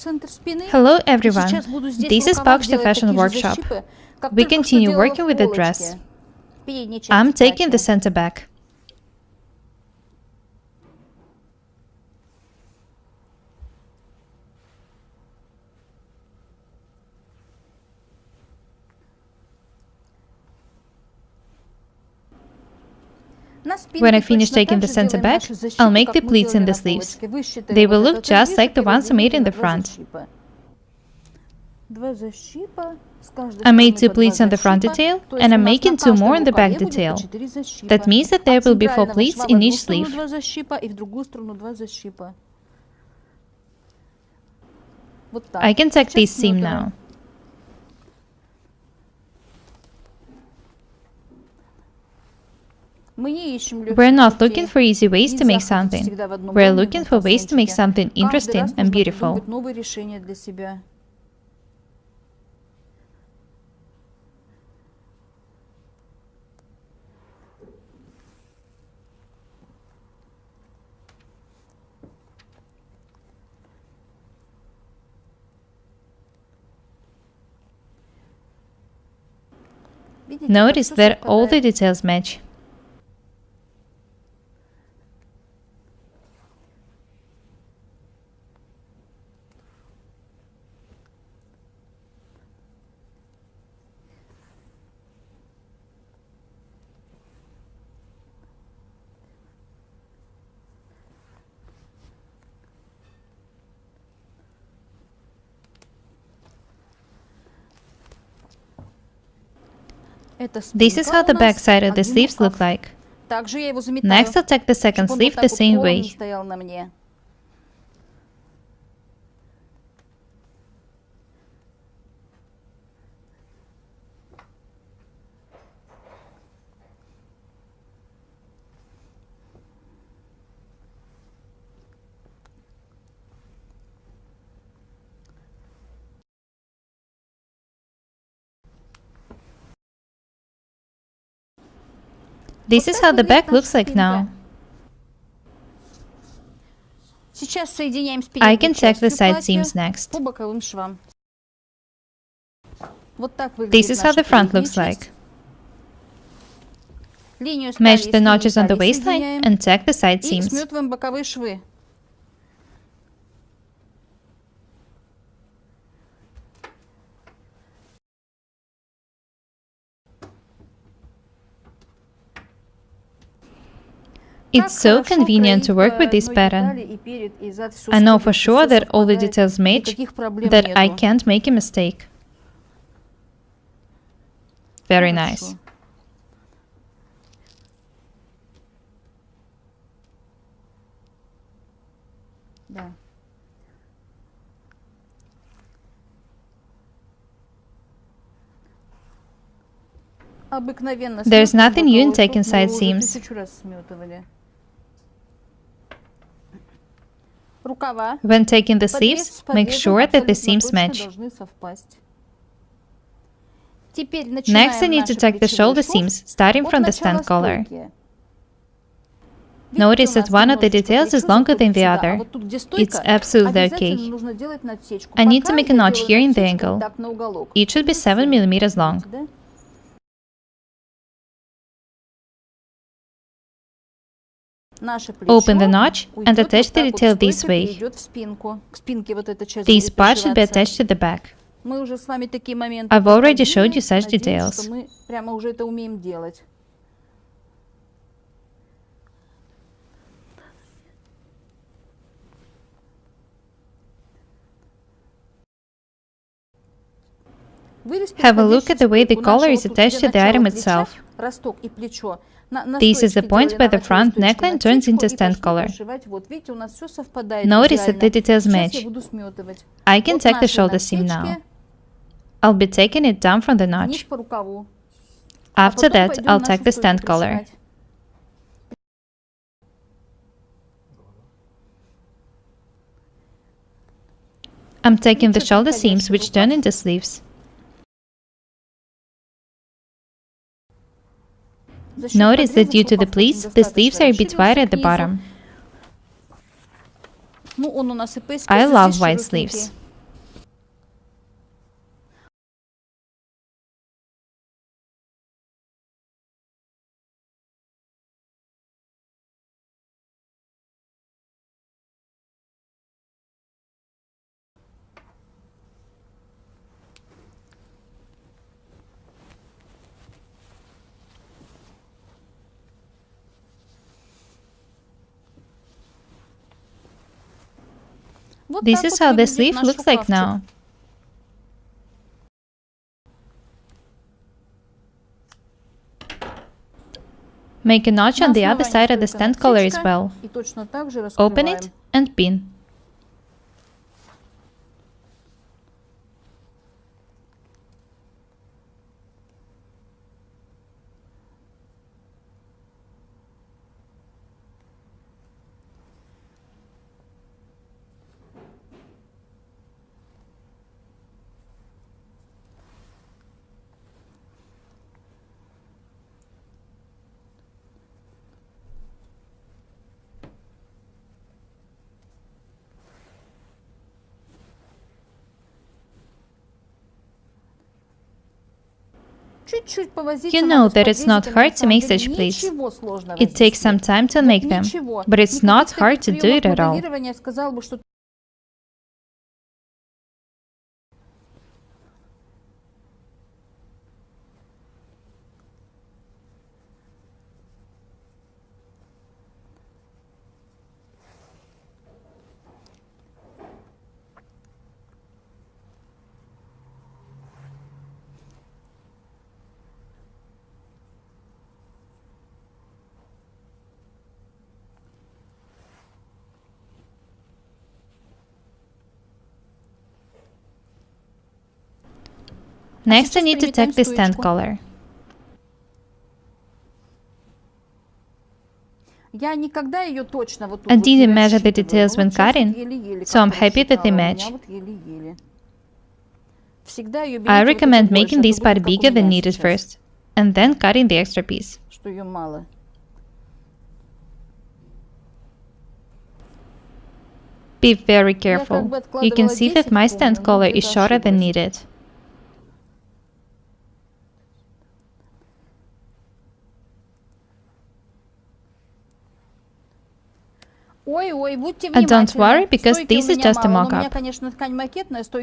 Hello everyone, this is Pakshta Fashion Workshop. We continue working with the dress. I'm taking the center back. When I finish taking the center back, I'll make the pleats in the sleeves. They will look just like the ones I made in the front. I made 2 pleats on the front detail, and I'm making 2 more on the back detail. That means that there will be 4 pleats in each sleeve. I can tack this seam now. We're not looking for easy ways to make something. We're looking for ways to make something interesting and beautiful. Notice that all the details match. This is how the back side of the sleeves look like. Next, I'll tack the second sleeve the same way. This is how the back looks like now. I can tack the side seams next. This is how the front looks like. Match the notches on the waistline and tack the side seams. It's so convenient to work with this pattern. I know for sure that all the details match, that I can't make a mistake. Very nice. There's nothing new in taking side seams. When taking the sleeves, make sure that the seams match. Next, I need to tack the shoulder seams, starting from the stand collar. Notice that one of the details is longer than the other. It's absolutely okay. I need to make a notch here in the angle. It should be 7 mm long. Open the notch and attach the detail this way. This part should be attached to the back. I've already showed you such details. Have a look at the way the collar is attached to the item itself. This is the point where the front neckline turns into stand collar. Notice that the details match. I can tack the shoulder seam now. I'll be taking it down from the notch. After that, I'll tack the stand collar. I'm taking the shoulder seams, which turn into sleeves. Notice that due to the pleats, the sleeves are a bit wider at the bottom. I love wide sleeves. This is how the sleeve looks like now. Make a notch on the other side of the stand collar as well. Open it and pin. You know that it's not hard to make such pleats. It takes some time to make them, but it's not hard to do it at all. Next, I need to tack the stand collar. I didn't measure the details when cutting, so I'm happy that they match. I recommend making this part bigger than needed first, and then cutting the extra piece. Be very careful. You can see that my stand collar is shorter than needed. And don't worry, because this is just a mock-up.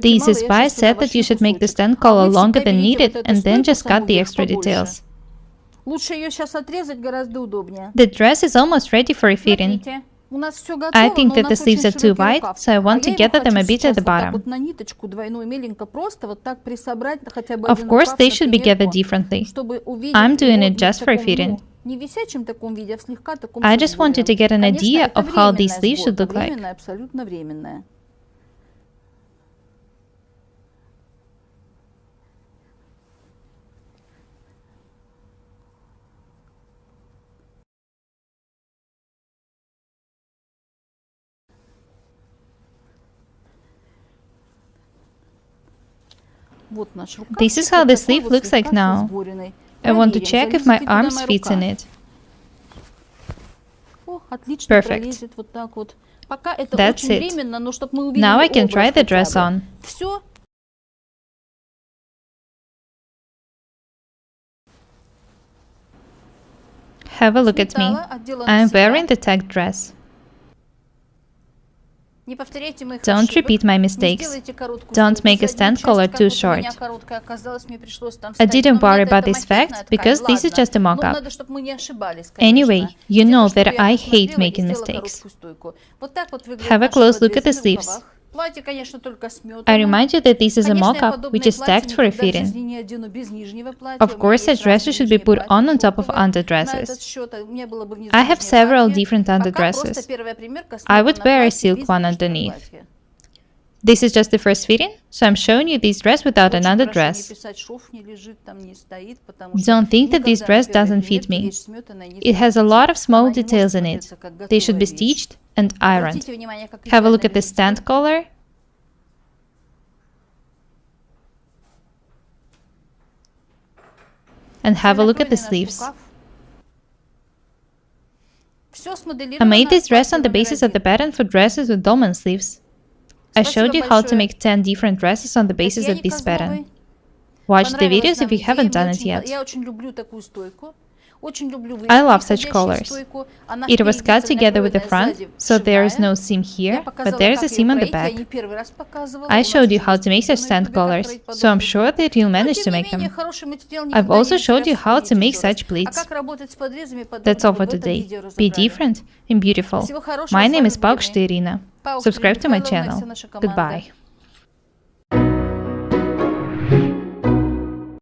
This is why I said that you should make the stand collar longer than needed and then just cut the extra details. The dress is almost ready for refitting. I think that the sleeves are too wide, so I want to gather them a bit at the bottom. Of course, they should be gathered differently. I'm doing it just for fitting. I just wanted to get an idea of how these sleeves should look like. This is how the sleeve looks like now. I want to check if my arms fit in it. Perfect. That's it. Now I can try the dress on. Have a look at me. I'm wearing the tagged dress. Don't repeat my mistakes. Don't make a stand collar too short. I didn't worry about this fact, because this is just a mock-up. Anyway, you know that I hate making mistakes. Have a close look at the sleeves. I remind you that this is a mock-up, which is tacked for a fitting. Of course, a dresser should be put on top of underdresses. I have several different underdresses. I would wear a silk one underneath. This is just the first fitting, so I'm showing you this dress without an underdress. Don't think that this dress doesn't fit me. It has a lot of small details in it. They should be stitched and ironed. Have a look at the stand collar. And have a look at the sleeves. I made this dress on the basis of the pattern for dresses with dolman sleeves. I showed you how to make 10 different dresses on the basis of this pattern. Watch the videos if you haven't done it yet. I love such collars. It was cut together with the front, so there is no seam here, but there is a seam on the back. I showed you how to make such stand collars, so I'm sure that you'll manage to make them. I've also showed you how to make such pleats. That's all for today. Be different and beautiful. My name is Paukštė Irina. Subscribe to my channel. Goodbye.